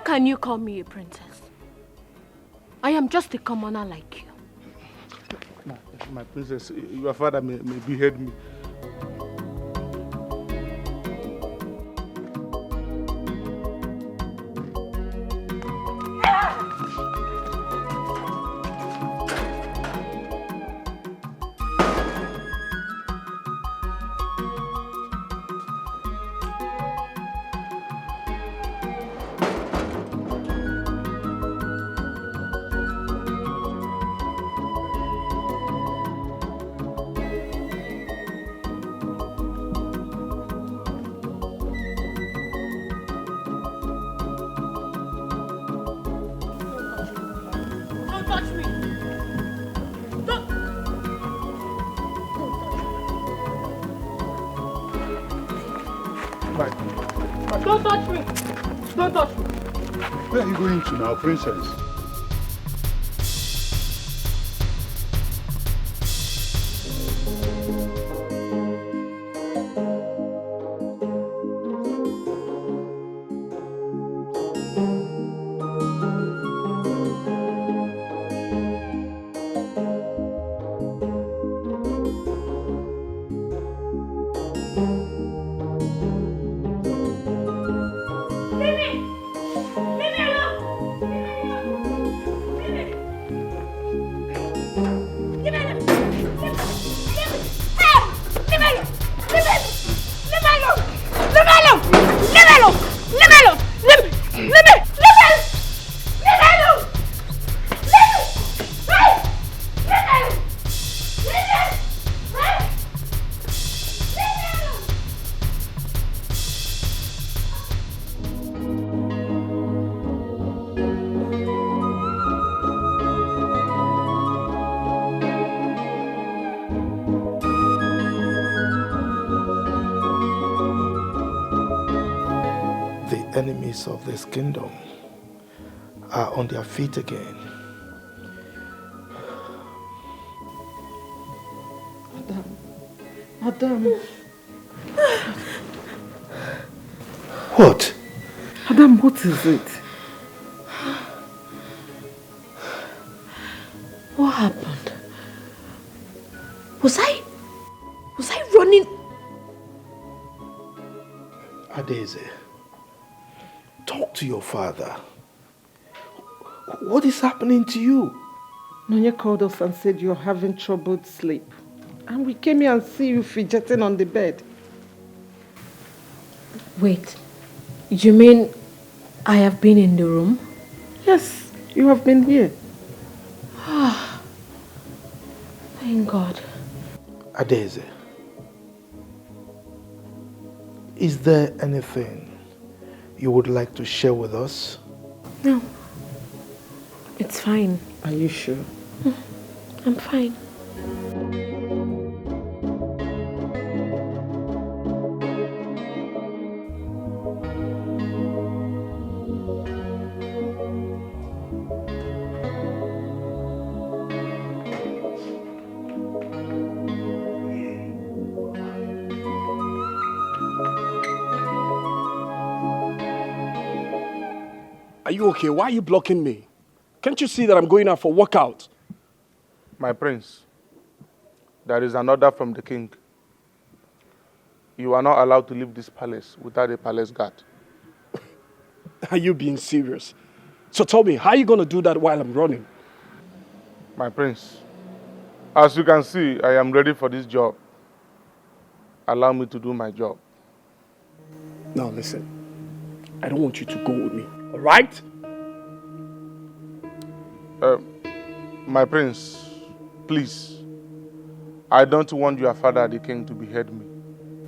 can you call me a princess? I am just a commoner like you. My princess, your father may behead me. Don't touch me! Don't touch me! Where are you going to now, princess? Enemies of this kingdom are on their feet again. Madam. What? Madam, what is it? What happened? Was I running? Adeze, talk to your father. What is happening to you? Nonya called us and said you're having troubled sleep. And we came here and see you fidgeting on the bed. Wait, you mean I have been in the room? Yes, you have been here. Ah, thank God. Adeze, is there anything you would like to share with us? No, it's fine. Are you sure? I'm fine. Are you okay? Why are you blocking me? Can't you see that I'm going out for workout? My prince, there is an order from the king. You are not allowed to leave this palace without a palace guard. Are you being serious? So tell me, how are you going to do that while I'm running? My prince, as you can see, I am ready for this job. Allow me to do my job. Now listen, I don't want you to go with me, all right? My prince, please, I don't want your father, the king, to behead me.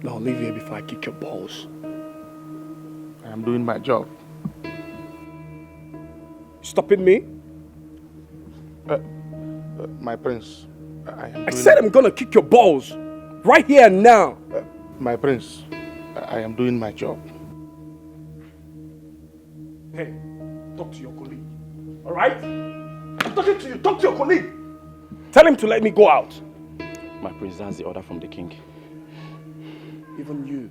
Now leave here before I kick your balls. I am doing my job. Stopping me? My prince, I said I'm gonna kick your balls, right here and now. My prince, I am doing my job. Hey, talk to your colleague, all right? I'm talking to you, talk to your colleague. Tell him to let me go out. My prince, that's the order from the king. Even you.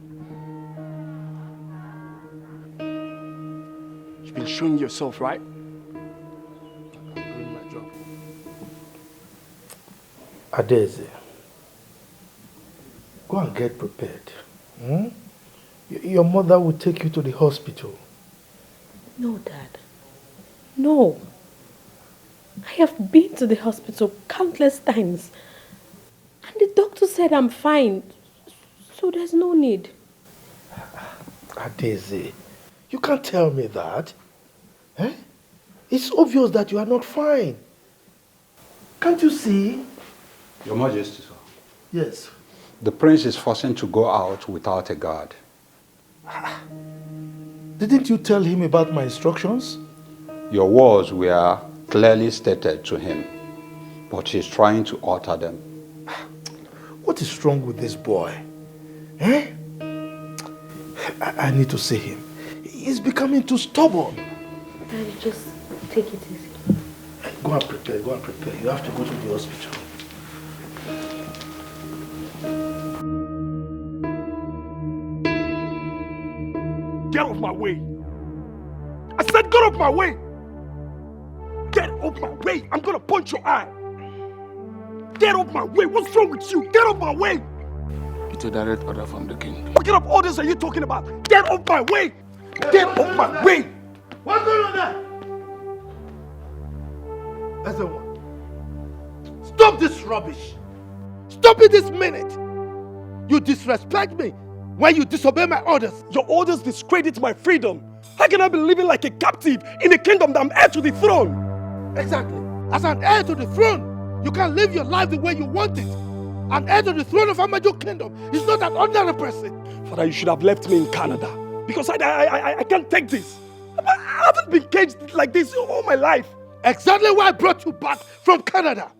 you've been showing yourself, right? I'm doing my job. Adeze, go and get prepared. Hmm? Your mother will take you to the hospital. No, Dad. No. I have been to the hospital countless times. And the doctor said I'm fine. So there's no need. Adeze, you can't tell me that. Eh? It's obvious that you are not fine. Can't you see? Your Majesty, sir. Yes. The prince is forcing to go out without a guard. Didn't you tell him about my instructions? Your words were clearly stated to him, but he's trying to alter them. What is wrong with this boy? Eh? I need to see him. He's becoming too stubborn. Daddy, just take it easy. Go and prepare, go and prepare. You have to go to the hospital. Get off my way. I said get off my way. Get off my way. I'm gonna punch your eye. Get off my way. What's wrong with you? Get off my way. It's a direct order from the king. What kind of orders are you talking about? Get off my way. Get off my way. What's going on there? Everyone, stop this rubbish. Stop it this minute. You disrespect me when you disobey my orders. Your orders discredit my freedom. How can I be living like a captive in a kingdom that I'm heir to the throne? Exactly. As an heir to the throne, you can live your life the way you want it. An heir to the throne of Amaju Kingdom is not an ordinary person. Father, you should have left me in Canada. Because I can't take this. I haven't been caged like this all my life. Exactly why I brought you back from Canada.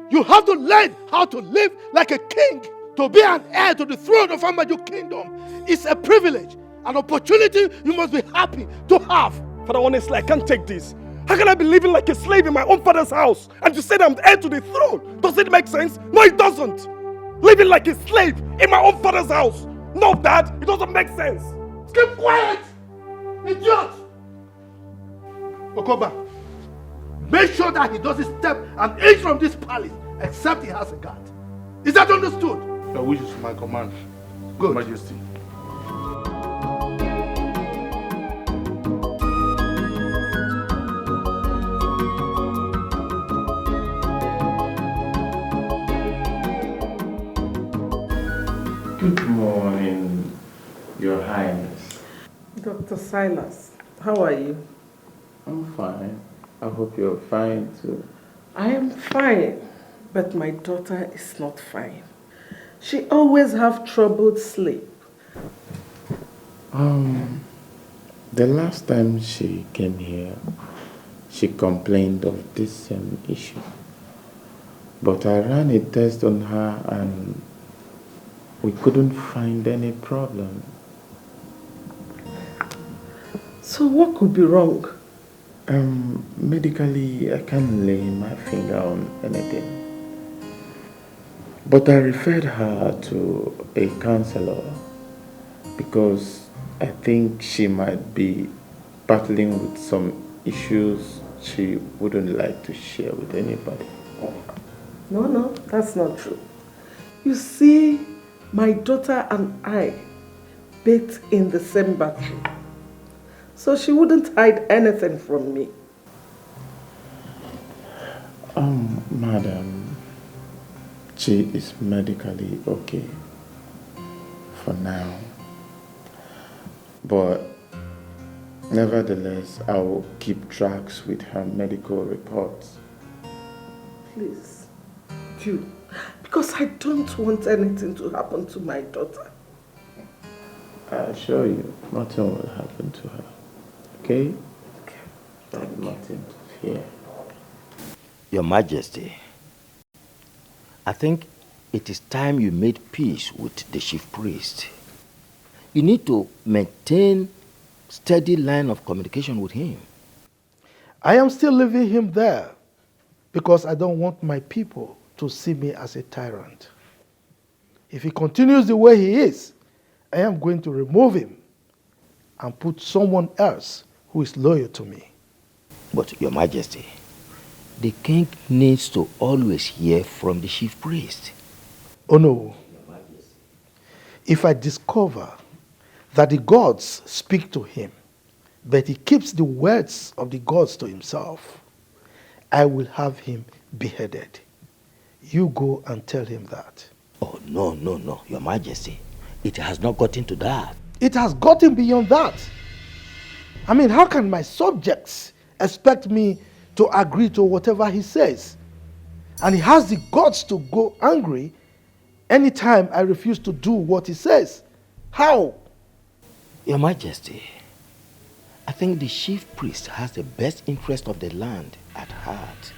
You have to learn how to live like a king. To be an heir to the throne of Amaju Kingdom is a privilege, an opportunity you must be happy to have. Father, honestly, I can't take this. How can I be living like a slave in my own father's house and you said I'm heir to the throne? Does it make sense? No, it doesn't. Living like a slave in my own father's house. No, Dad, it doesn't make sense. Keep quiet, idiot! Okoba, make sure that he doesn't step an inch from this palace except he has a guard. Is that understood? Your wish is my command. Good. Majesty. Good morning, Your Highness. Dr. Silas, how are you? I'm fine. I hope you're fine too. I am fine, but my daughter is not fine. She always have troubled sleep. The last time she came here, she complained of this same issue. But I ran a test on her and we couldn't find any problem. So what could be wrong? Medically, I can't lay my finger on anything. But I referred her to a counselor because I think she might be battling with some issues she wouldn't like to share with anybody. No, that's not true. You see, my daughter and I bathed in the same bathroom. So she wouldn't hide anything from me. Madam, she is medically okay for now. But nevertheless, I will keep tracks with her medical reports. Please, do. Because I don't want anything to happen to my daughter. I assure you, nothing will happen to her. Okay? Thank you. Nothing to fear. Your Majesty, I think it is time you made peace with the chief priest. You need to maintain steady line of communication with him. I am still leaving him there because I don't want my people to see me as a tyrant. If he continues the way he is, I am going to remove him and put someone else who is loyal to me. But, Your Majesty, the king needs to always hear from the chief priest. Oh no. If I discover that the gods speak to him, but he keeps the words of the gods to himself, I will have him beheaded. You go and tell him that. Oh, no, no, no, Your Majesty. It has not gotten to that. It has gotten beyond that. I mean, how can my subjects expect me to agree to whatever he says? And he has the guts to go angry anytime I refuse to do what he says. How? Your Majesty, I think the chief priest has the best interest of the land at heart.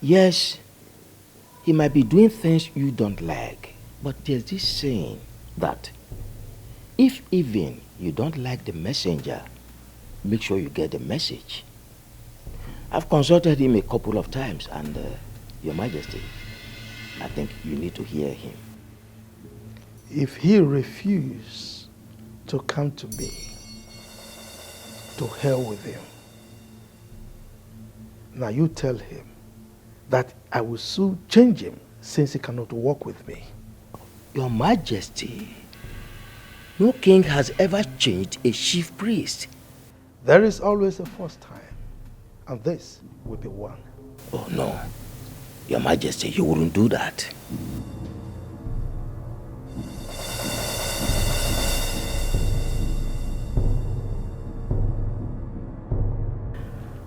Yes, he might be doing things you don't like, but there's this saying that if even you don't like the messenger, make sure you get the message. I've consulted him a couple of times and, Your Majesty, I think you need to hear him. If he refuses to come to me, to hell with him. Now you tell him that I will soon change him since he cannot walk with me. Your Majesty, no king has ever changed a chief priest. There is always a first time, and this will be one. Oh no, Your Majesty, you wouldn't do that.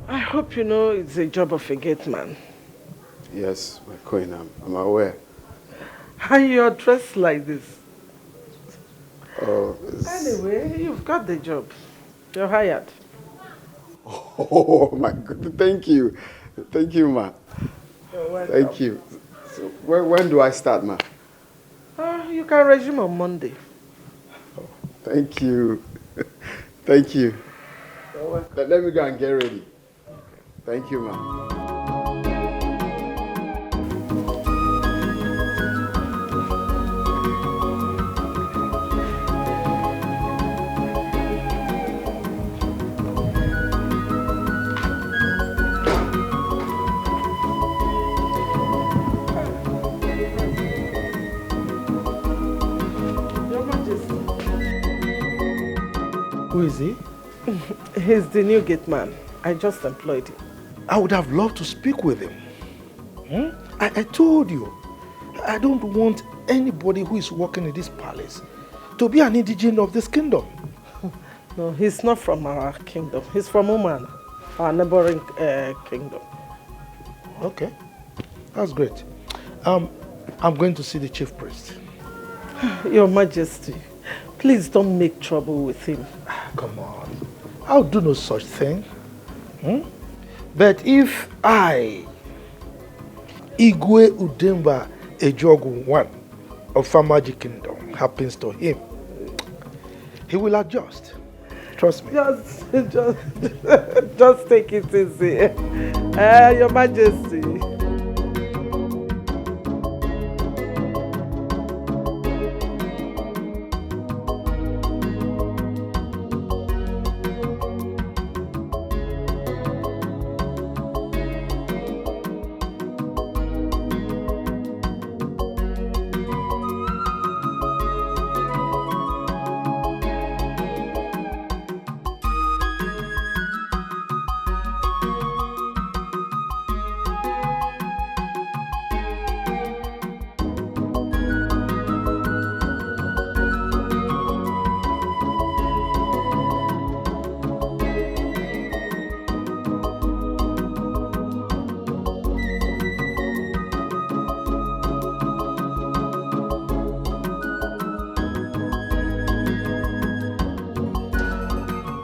I hope you know it's a job of a gateman. Yes, my queen, I'm aware. And you're dressed like this. Oh, Anyway, you've got the job. You're hired. Oh, my God. Thank you. Thank you, ma. You're welcome. Thank you. So, when do I start, ma? You can resume on Monday. Oh, thank you. Thank you. You're welcome. Let me go and get ready. Thank you, ma. Who is he? He's the new gateman. I just employed him. I would have loved to speak with him. I told you, I don't want anybody who is working in this palace to be an indigene of this kingdom. No, he's not from our kingdom. He's from Oman, our neighboring kingdom. Okay, that's great. I'm going to see the chief priest. Your Majesty, please don't make trouble with him. Come on, I'll do no such thing. But if I, Igwe Udemba Ejogu I of Famaji Kingdom, happens to him, he will adjust. Trust me. Just take it easy. Your Majesty.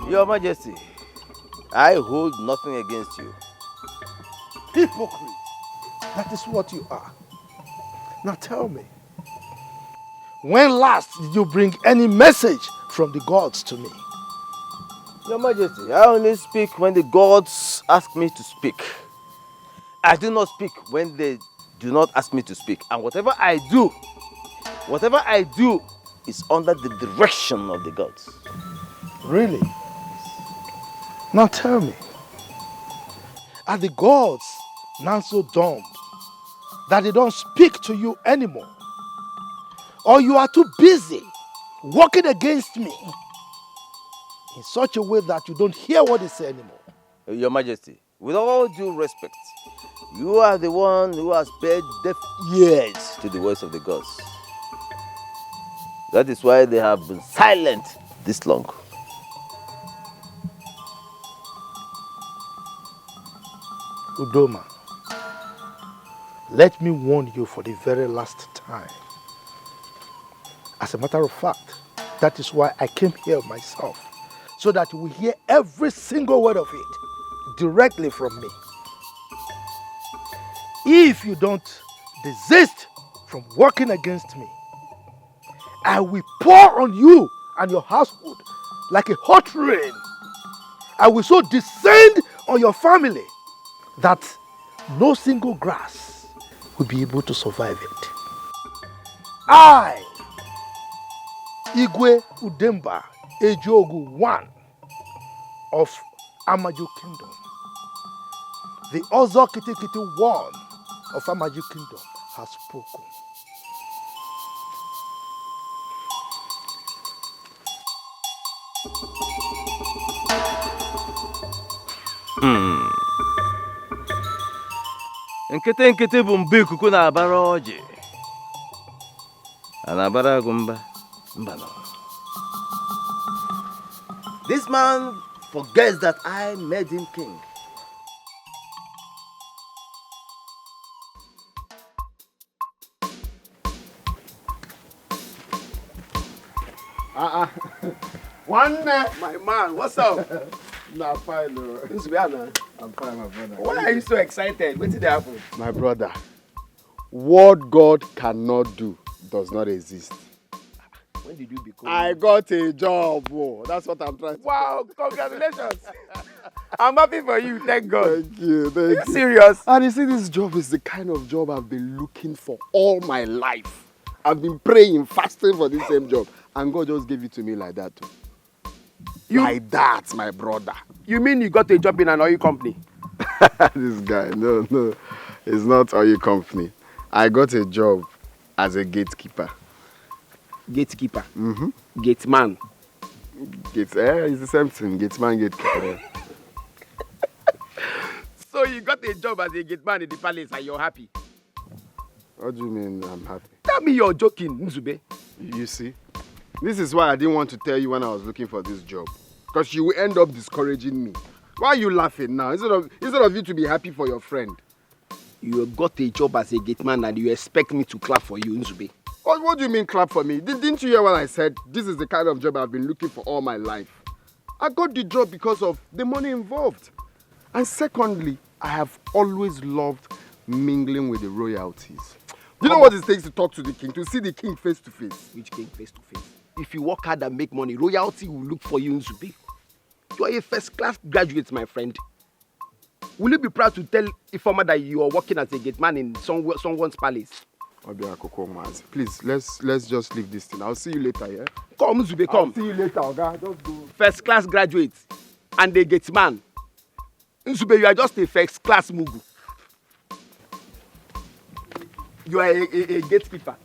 Your Majesty, I hold nothing against you. Hypocrite. That is what you are. Now tell me, when last did you bring any message from the gods to me? Your Majesty, I only speak when the gods ask me to speak. I do not speak when they do not ask me to speak. And whatever I do is under the direction of the gods. Really? Now tell me, are the gods now so dumb that they don't speak to you anymore? Or you are too busy working against me in such a way that you don't hear what they say anymore? Your Majesty, with all due respect, you are the one who has paid deaf ears to the voice of the gods. That is why they have been silent this long. Udoma, let me warn you for the very last time. As a matter of fact, that is why I came here myself, so that you will hear every single word of it directly from me. If you don't desist from working against me, I will pour on you and your household like a hot rain. I will so descend on your family that no single grass will be able to survive it. I, Igwe Udemba Ejogu I of Amaju Kingdom, the Ozo Kitikiti one of Amaju Kingdom, has spoken. Nkete bụ mbe ikuku na-abara ọjị. A na-abara agụ mba. Mba no. This man forgets that I made him king. One, my man, what's up? Nah, fine, I'm fine, my brother. Why are you so excited? What did happen? My brother, what God cannot do does not exist. When did you become? I got a job. Whoa. That's what I'm trying to Wow, congratulations. I'm happy for you, thank God. Thank you, thank you. Are you serious? And you see, this job is the kind of job I've been looking for all my life. I've been praying, fasting for this same job. And God just gave it to me like that too. Like that, my brother. You mean you got a job in an oil company? This guy, no. It's not oil company. I got a job as a gatekeeper. Gatekeeper? Mm-hmm. Gateman? It's the same thing. Gateman, gatekeeper. So you got a job as a gateman in the palace and you're happy? What do you mean I'm happy? Tell me you're joking, Nzube. You see, this is why I didn't want to tell you when I was looking for this job. Because you will end up discouraging me. Why are you laughing now? Instead of you to be happy for your friend. You got a job as a gateman and you expect me to clap for you, Nzube. What do you mean clap for me? Didn't you hear what I said? This is the kind of job I've been looking for all my life. I got the job because of the money involved. And secondly, I have always loved mingling with the royalties. You know what it takes to talk to the king, to see the king face to face? Which king face to face? If you work hard and make money, royalty will look for you, Nzube. You are a first-class graduate, my friend. Will you be proud to tell Ifeoma that you are working as a gateman in someone's palace? Please, let's just leave this thing. I'll see you later, yeah? Come, Nzube, come. I'll see you later, Oga. Just go. First-class graduate and a gateman. Nzube, you are just a first-class mugu. You are a gatekeeper.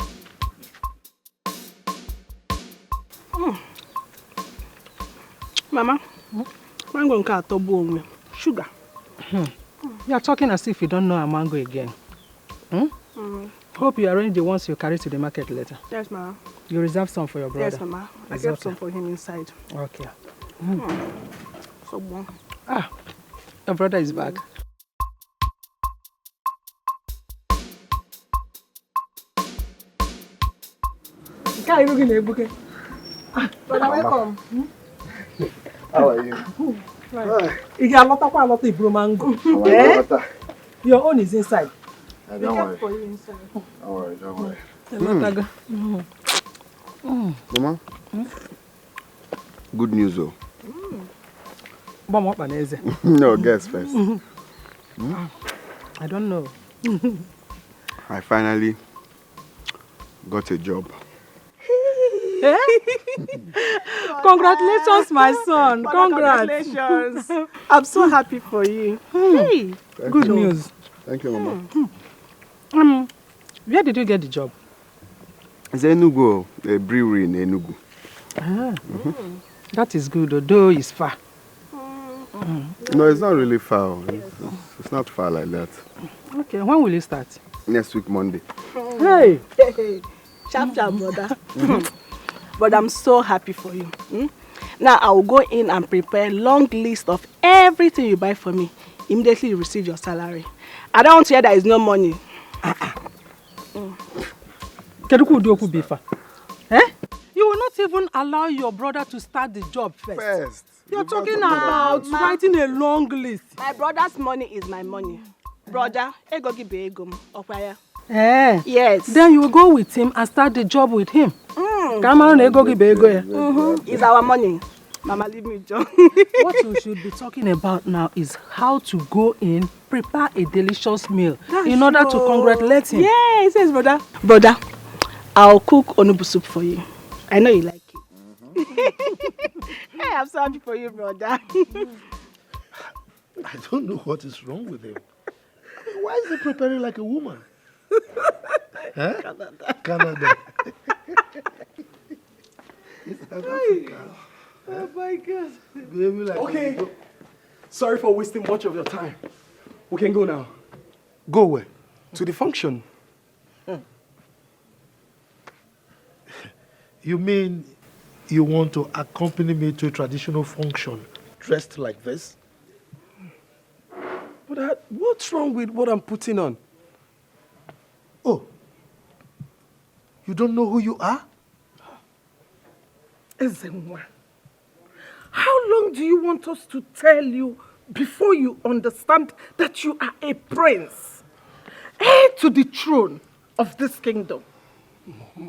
Mama, mango nka atobu onwe. Sugar. You are talking as if you don't know a mango again. Hope you arrange the ones you carry to the market later. Yes, Mama. You reserve some for your brother. Yes, Mama. I kept some for him inside. Okay. So bon. Ah, your brother is back. How welcome. How are you? You got a lot of mango. Your own is inside. Don't worry. For you inside. Don't worry. Mama? Good news, though. No, guess first. I don't know. I finally got a job. Congratulations, my son. Congrats. Congratulations. I'm so happy for you. Hey, good news. Thank you, Mama. Where did you get the job? It's Enugu, a brewery in Enugu. That is good, although it's far. No, it's not really far. It's not far like that. Okay, when will you start? Next week, Monday. Hey. Sharp, brother. But I'm so happy for you. Now I will go in and prepare a long list of everything you buy for me. Immediately you receive your salary. I don't want to hear there is no money. You will not even allow your brother to start the job first. You're talking about writing a long list. My brother's money is my money. Brother, ego give ego. Eh? Yes. Then you will go with him and start the job with him. It's our money. Mama, leave me, John. What you should be talking about now is how to go in, prepare a delicious meal in order to congratulate him. Yes, yes, brother. Brother, I'll cook onubu soup for you. I know you like it. Hey, I'm so happy for you, brother. I don't know what is wrong with him. Why is he preparing like a woman? Huh? Canada. It's South Africa. Oh my God. Baby, like Okay. Sorry for wasting much of your time. We can go now. Go where? To the function. You mean you want to accompany me to a traditional function dressed like this? But what's wrong with what I'm putting on? Oh, you don't know who you are? Ezenwa, how long do you want us to tell you before you understand that you are a prince, heir to the throne of this kingdom?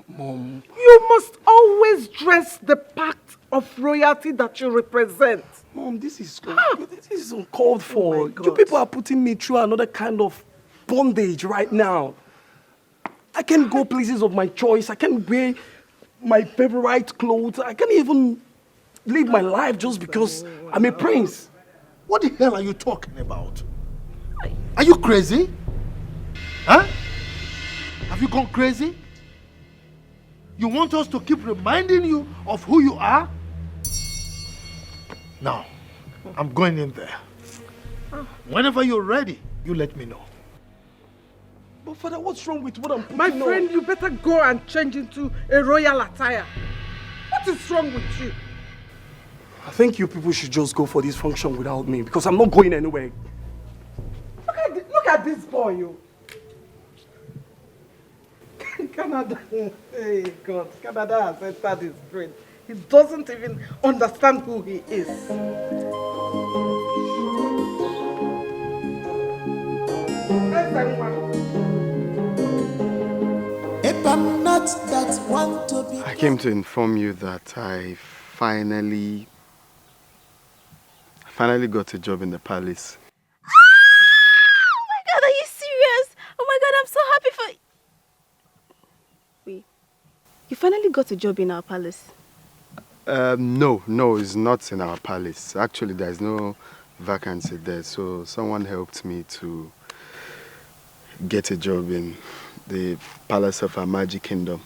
Mom. You must always dress the part of royalty that you represent. Mom, this is uncalled for. You people are putting me through another kind of bondage right now. I can't go places of my choice. I can't wear my favorite clothes. I can't even live my life just because I'm a prince. What the hell are you talking about? Are you crazy? Huh? Have you gone crazy? You want us to keep reminding you of who you are? Now, I'm going in there. Whenever you're ready, you let me know. But Father, what's wrong with what I'm putting My on? friend, you better go and change into a royal attire. What is wrong with you? I think you people should just go for this function without me because I'm not going anywhere. Look at this boy, you. Canada, hey God, Canada has entered his brain. He doesn't even understand who he is. I came to inform you that I finally got a job in the palace. Oh my God, are you serious? Oh my God, I'm so happy for you. Wait, you finally got a job in our palace? No, it's not in our palace. Actually, there's no vacancy there, so someone helped me to get a job in the palace of our magic kingdom.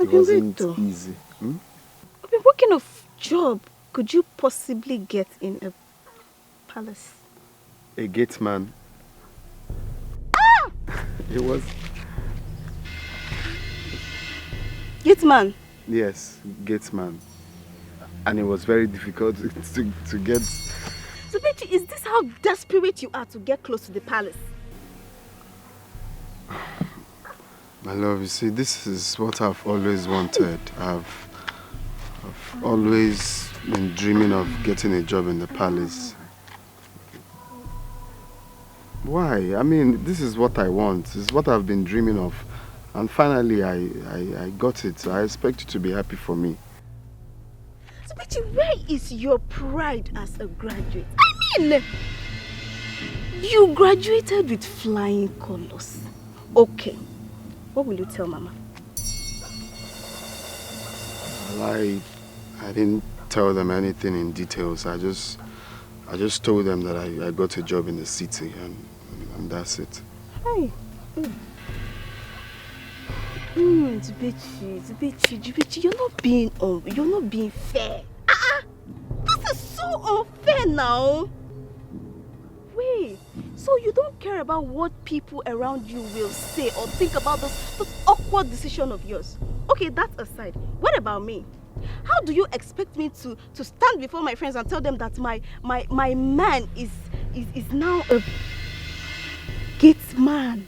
It wasn't easy. What kind of job could you possibly get in a palace? A gateman. It was... Gateman? Yes, gateman. And it was very difficult to get... So, Betty, is this how desperate you are to get close to the palace? My love, you see, this is what I've always wanted. I've always been dreaming of getting a job in the palace. Why? I mean, this is what I want. This is what I've been dreaming of. And finally, I got it. So I expect you to be happy for me. So, Betty, where is your pride as a graduate? I mean, you graduated with flying colors. Okay. What will you tell Mama? Well, I didn't tell them anything in details. I just told them that I got a job in the city and that's it. Hey. Zubechi, you're not being fair. This is so unfair now. Wait, so you don't care about what people around you will say or think about this awkward decision of yours? Okay, that aside, what about me? How do you expect me to stand before my friends and tell them that my man is now a Gateman?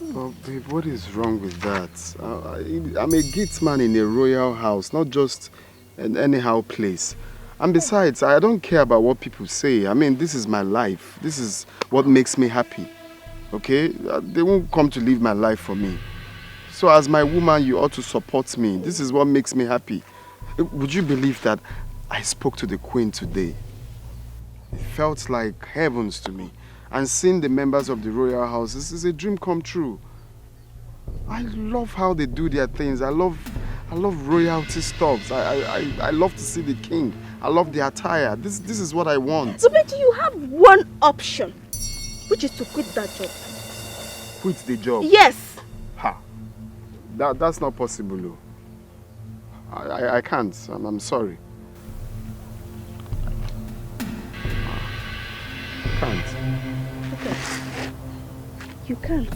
Well, babe, what is wrong with that? I'm a Gateman in a royal house, not just an anyhow place. And besides, I don't care about what people say. I mean, this is my life. This is what makes me happy. Okay? They won't come to live my life for me. So as my woman, you ought to support me. This is what makes me happy. Would you believe that I spoke to the Queen today? It felt like heavens to me. And seeing the members of the royal house, this is a dream come true. I love how they do their things. I love royalty stuffs. I love to see the king. I love the attire. This is what I want. So, Betty, you have one option, which is to quit that job. Quit the job? Yes. Ha. That's not possible. I can't. I'm sorry. I can't. Okay. You can't.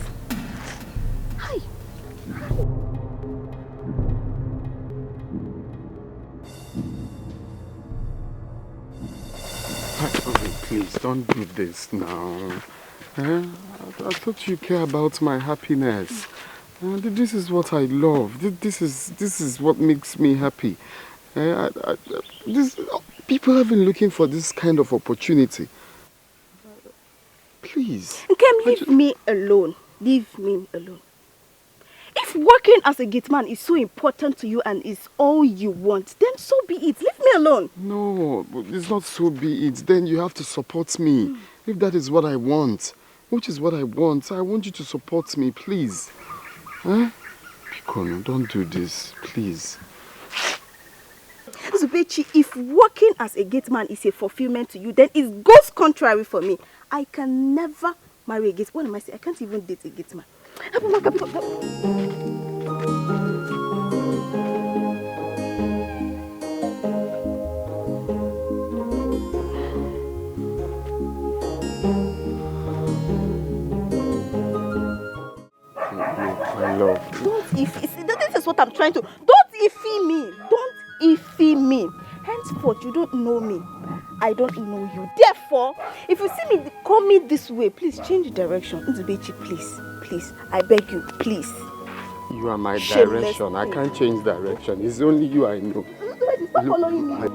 Hi. Please, don't do this now. I thought you care about my happiness. This is what I love. This is what makes me happy. People have been looking for this kind of opportunity. Please. Kem, leave me alone. Leave me alone. If working as a Gateman is so important to you and is all you want, then so be it. Leave me alone. No, it's not so be it. Then you have to support me. If that is what I want, which is what I want you to support me, please. Huh? Pikono, don't do this, please. Zubechi, if working as a Gateman is a fulfillment to you, then it goes contrary for me. I can never marry a Gateman. What am I saying? I can't even date a Gateman. My love. Don't iffy. This is what I'm trying to. Don't iffy me. Don't iffy me. Henceforth, you don't know me. I don't know you. Therefore, if you see me come me this way, please change direction. Nzubechi, please. Please. I beg you, please. You are my Shameless direction. I thing. can't change direction. It's only you I know. Stop following me.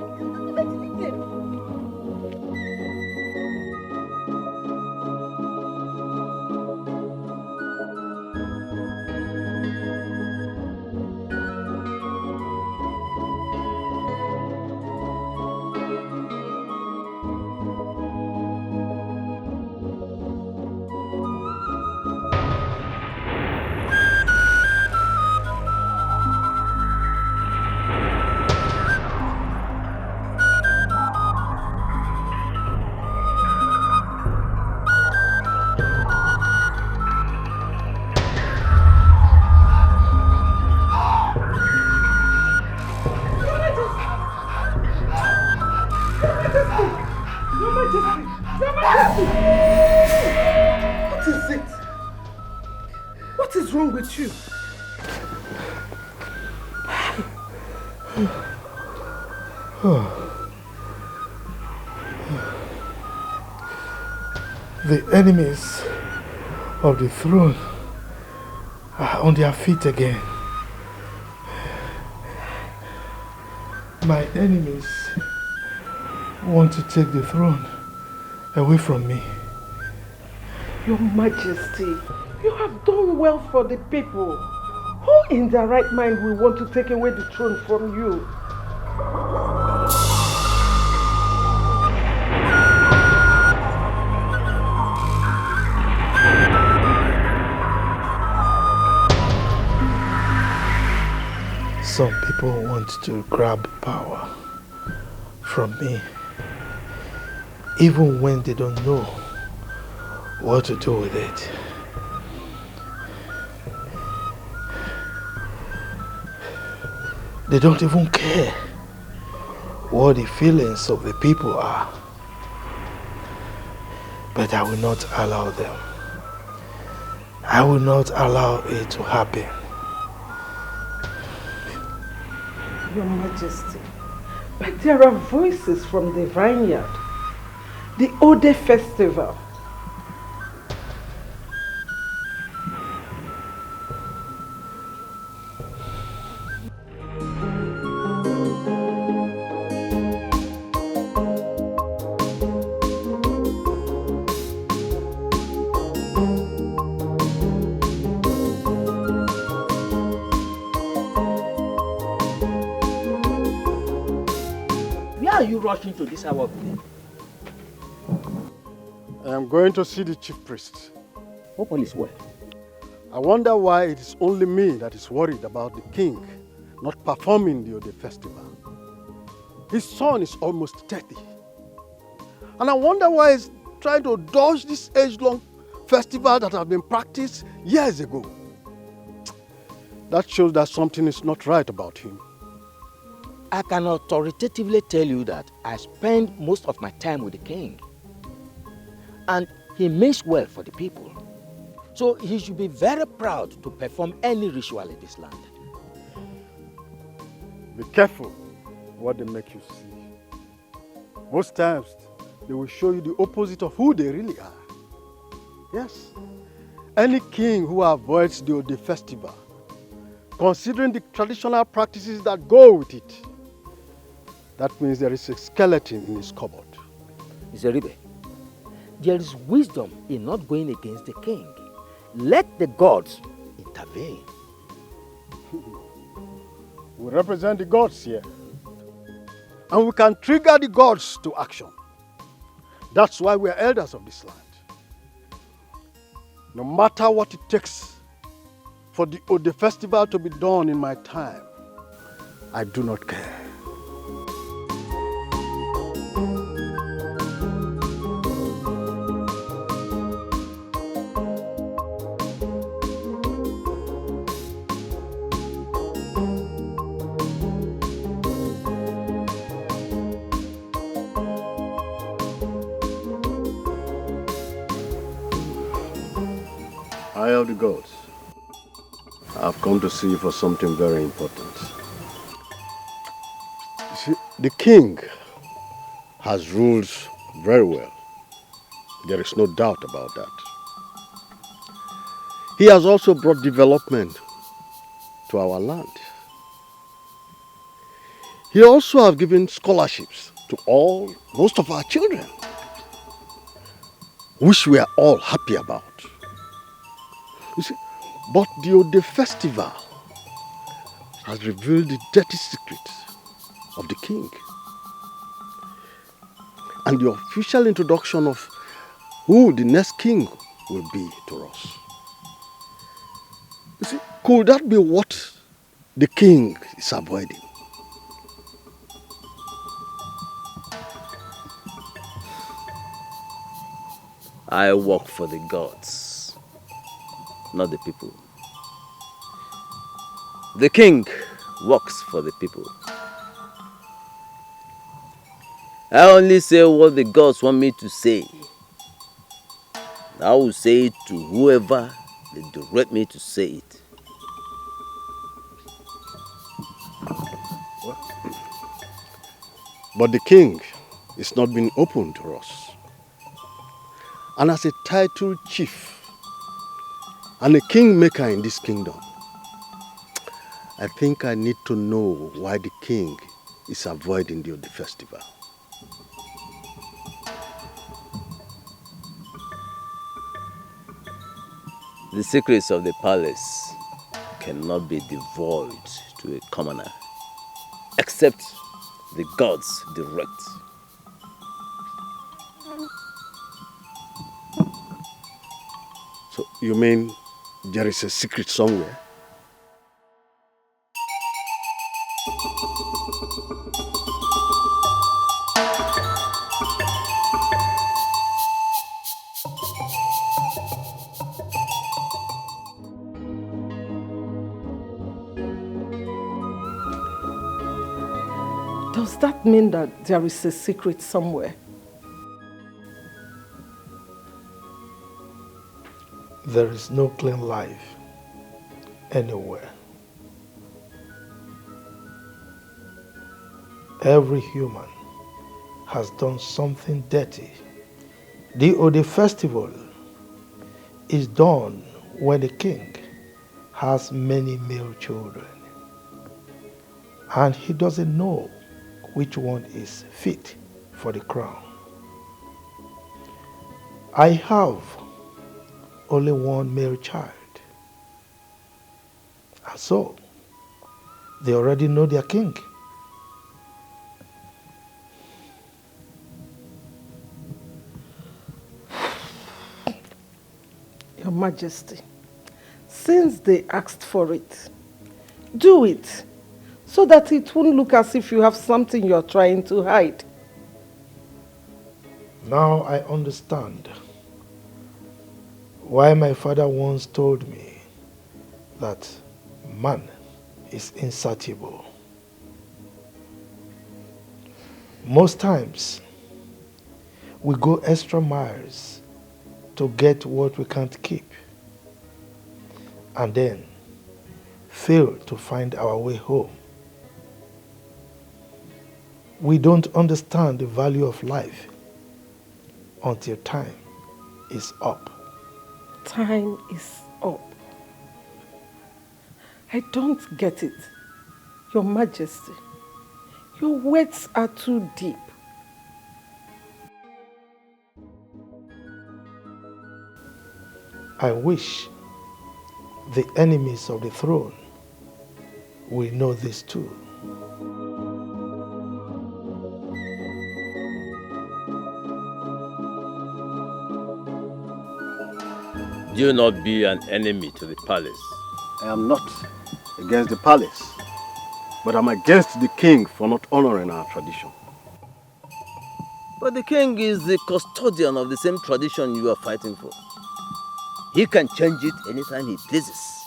What is it? What is wrong with you? The enemies of the throne are on their feet again. My enemies want to take the throne away from me. Your Majesty, you have done well for the people. Who in their right mind will want to take away the throne from you? Some people want to grab power from me, even when they don't know what to do with it. They don't even care what the feelings of the people are. But I will not allow them. I will not allow it to happen. Your Majesty, but there are voices from the vineyard, the Ode festival. Where are you rushing to this hour of the day? I am going to see the chief priest. Hope all is well. I wonder why it is only me that is worried about the king not performing the Ode festival. His son is almost 30. And I wonder why he's trying to dodge this age-long festival that has been practiced years ago. That shows that something is not right about him. I can authoritatively tell you that I spend most of my time with the king. And he means well for the people. So he should be very proud to perform any ritual in this land. Be careful what they make you see. Most times, they will show you the opposite of who they really are. Yes, any king who avoids the Ode festival, considering the traditional practices that go with it, that means there is a skeleton in his cupboard. Zeribe, there is wisdom in not going against the king. Let the gods intervene. We represent the gods here. And we can trigger the gods to action. That's why we are elders of this land. No matter what it takes for the Ode festival to be done in my time, I do not care. Eye of the gods, I've come to see you for something very important. You see, the king has ruled very well. There is no doubt about that. He has also brought development to our land. He also has given scholarships to most of our children, which we are all happy about. You see, but the Ode festival has revealed the dirty secrets of the king. And the official introduction of who the next king will be to us. You see, could that be what the king is avoiding? I work for the gods, not the people. The king works for the people. I only say what the gods want me to say. I will say it to whoever they direct me to say it. But the king is not being open to us. And as a titled chief and a kingmaker in this kingdom, I think I need to know why the king is avoiding the Ode festival. The secrets of the palace cannot be divulged to a commoner, except the gods direct. So you mean there is a secret somewhere? Does that mean that there is a secret somewhere? There is no clean life anywhere. Every human has done something dirty. The Ode festival is done when the king has many male children and he doesn't know which one is fit for the crown. I have only one male child, and so they already know their king. Your Majesty, since they asked for it, do it so that it won't look as if you have something you're trying to hide. Now I understand why my father once told me that man is insatiable. Most times, we go extra miles to get what we can't keep, and then fail to find our way home. We don't understand the value of life until time is up. Time is up. I don't get it. Your Majesty, your words are too deep. I wish the enemies of the throne will know this too. Do not be an enemy to the palace. I am not against the palace, but I'm against the king for not honoring our tradition. But the king is the custodian of the same tradition you are fighting for. He can change it anytime he pleases.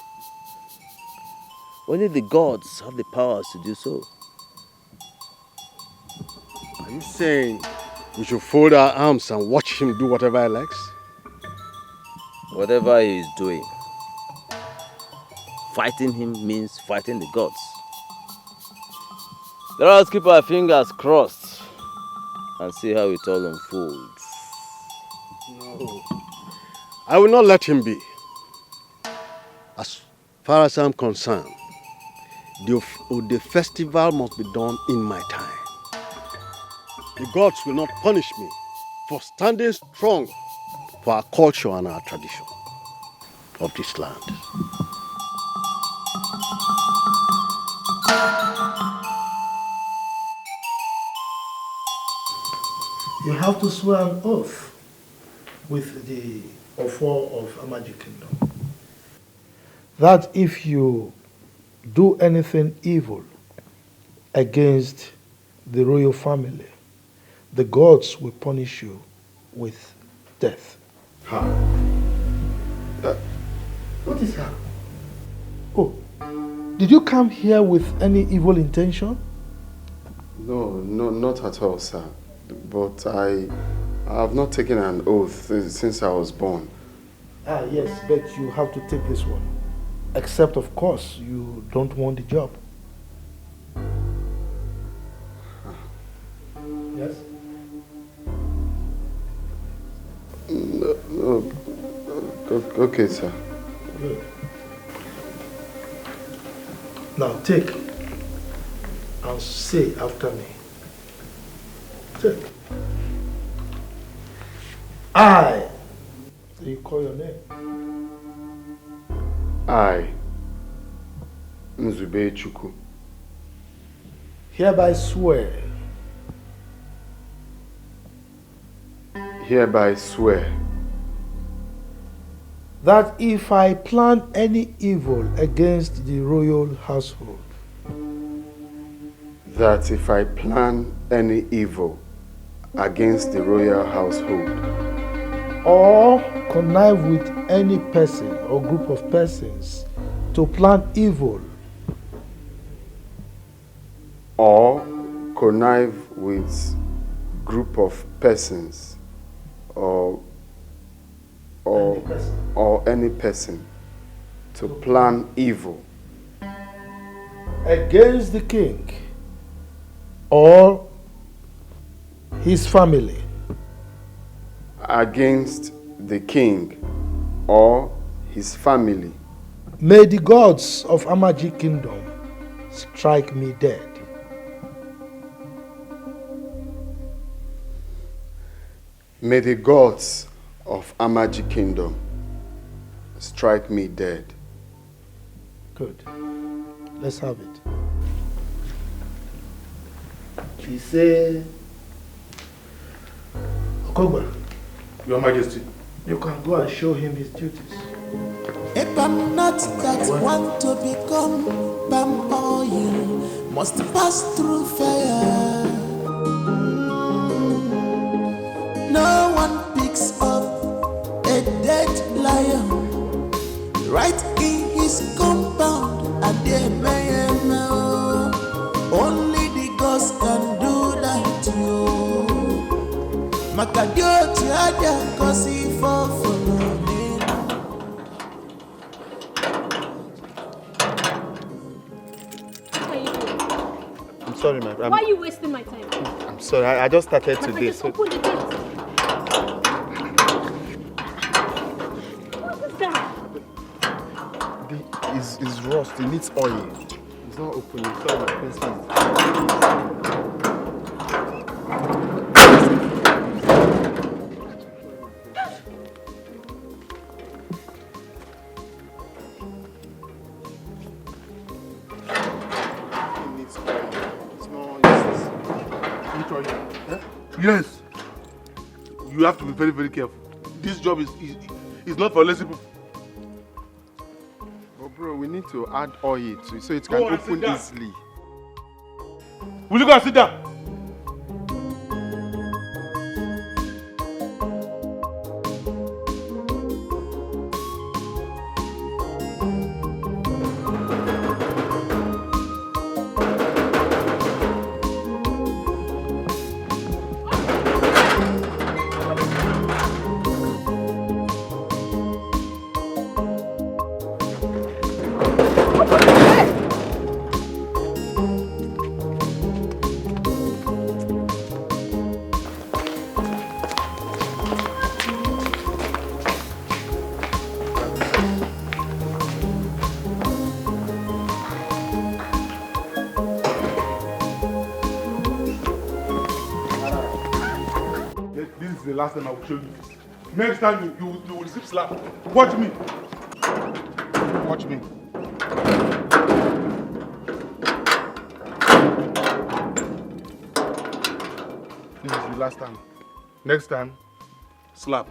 Only the gods have the powers to do so. Are you saying we should fold our arms and watch him do whatever he likes? Whatever he is doing, fighting him means fighting the gods. Let us keep our fingers crossed and see how it all unfolds. No. I will not let him be. As far as I'm concerned, the festival must be done in my time. The gods will not punish me for standing strong for our culture and our tradition of this land. You have to swear an oath with the Ofo of Amaji Kingdom that if you do anything evil against the royal family, the gods will punish you with death. How? What is how? Oh, did you come here with any evil intention? No, not at all, sir. But I have not taken an oath since I was born. Ah, yes, but you have to take this one. Except, of course, you don't want the job. Yes? No. Okay, sir. Good. Now take and say after me. Take. I. So you call your name. I, Nzube Chukwu, hereby swear that if I plan any evil against the royal household, that if I plan any evil against the royal household, or connive with any person or group of persons to plan evil, or connive with group of persons or any person to plan evil against the king or his family, against the king or his family, may the gods of Amaji Kingdom strike me dead. May the gods of Amaji Kingdom strike me dead. Good. Let's have it. He said, Okogba, Your Majesty, you can go and show him his duties. If I'm not that one to become palm oil, must pass through fire. No one picks up a dead lion right in his compound. And they may know only the gods can do that to you. Makadio tiada kosi for I'm sorry, my friend. Why are you wasting my time? I'm sorry, I just started today. Just open the gate. What is that? It's rust, it needs oil. It's not opening. Sorry, my friend. Yes. You have to be very, very careful. This job is not for lazy people. But bro, we need to add oil to it so it can open easily. Will you go and sit down? The last time I will show you this. Next time you will receive slap. Watch me. Watch me. This is the last time. Next time, slap.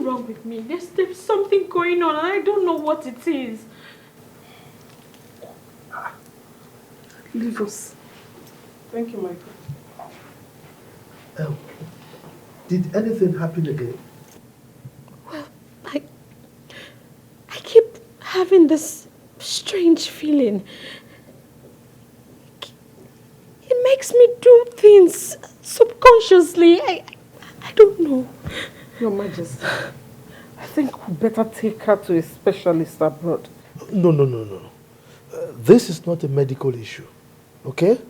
Wrong with me. There's something going on and I don't know what it is. Leave us. Thank you, Michael. Did anything happen again? Well, I keep having this strange feeling. It makes me do things subconsciously. I don't know. Your Majesty, I think we better take her to a specialist abroad. No. This is not a medical issue, okay?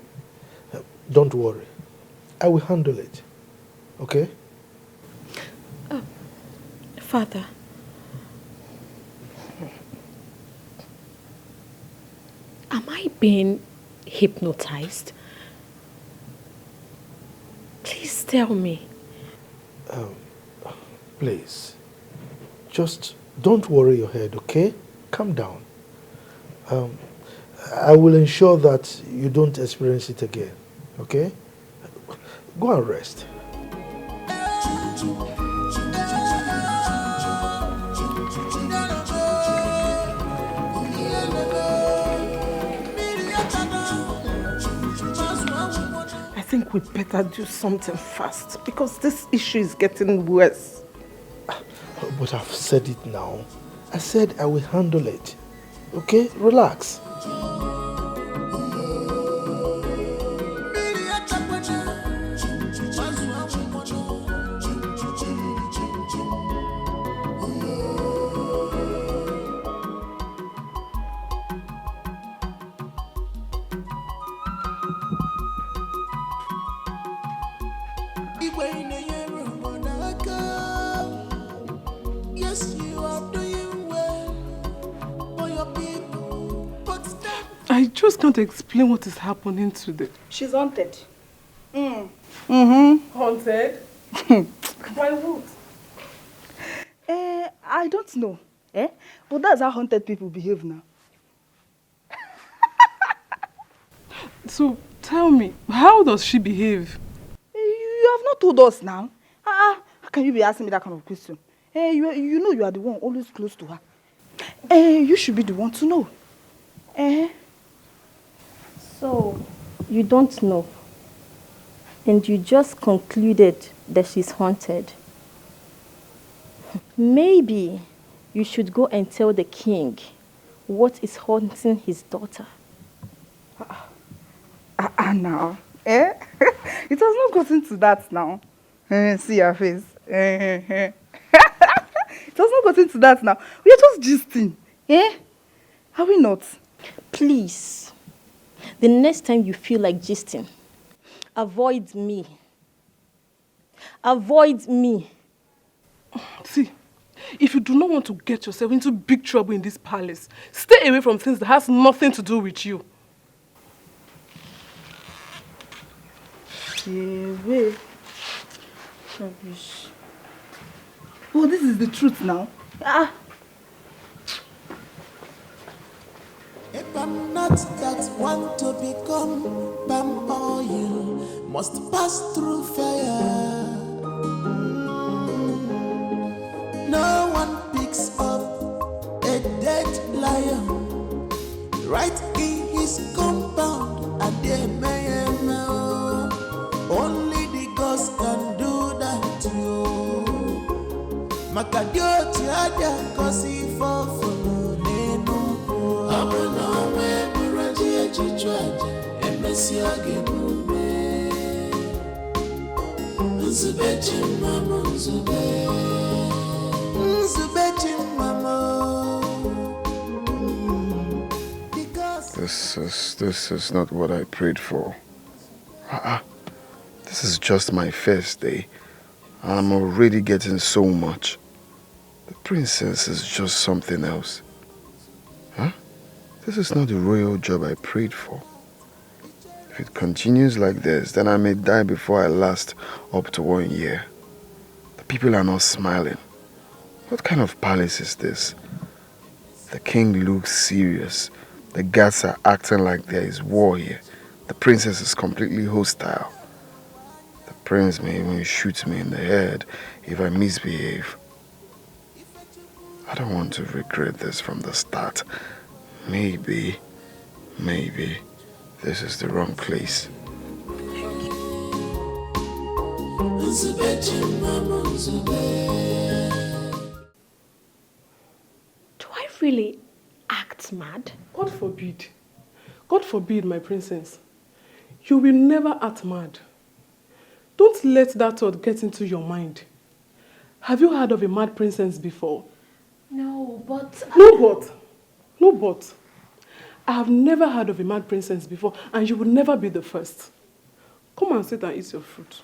Don't worry. I will handle it, okay? Father, am I being hypnotized? Please tell me. Please, just don't worry your head, okay? Calm down. I will ensure that you don't experience it again, okay? Go and rest. I think we better do something fast because this issue is getting worse. But I've said it now. I said I will handle it. Okay? Relax. Yes, you are doing well for your people, but I just can't explain what is happening today. She's haunted. Haunted? By what? I don't know. But that's how haunted people behave now. So tell me, how does she behave? You have not told us now. How can you be asking me that kind of question? You know you are the one always close to her. You should be the one to know. So, you don't know. And you just concluded that she's haunted. Maybe you should go and tell the king what is haunting his daughter. Now. It has not gotten to that now. See your face. It has not gotten to that now. We are just gisting. Are we not? Please, the next time you feel like gisting, avoid me. Avoid me. See, if you do not want to get yourself into big trouble in this palace, stay away from things that has nothing to do with you. Away. Rubbish. Oh, this is the truth now. if I'm not that one to become palm oil, must pass through fire. No one picks up a dead lion right in his compound. Only the ghost can do that to you. Makadio tiada kosi fofo nenu. Abuna we buraji echichwaje emesi agebume. Nzubechi mama nzube. Nzubechi mama. This is not what I prayed for. This is just my first day, and I'm already getting so much. The princess is just something else. This is not the royal job I prayed for. If it continues like this, then I may die before I last up to 1 year. The people are not smiling. What kind of palace is this? The king looks serious. The guards are acting like there is war here. The princess is completely hostile. The prince may even shoot me in the head if I misbehave. I don't want to regret this from the start. Maybe this is the wrong place. Do I really act mad? God forbid. God forbid, my princess. You will never act mad. Don't let that thought get into your mind. Have you heard of a mad princess before? No, but... No but. I have never heard of a mad princess before, and you will never be the first. Come and sit and eat your fruit.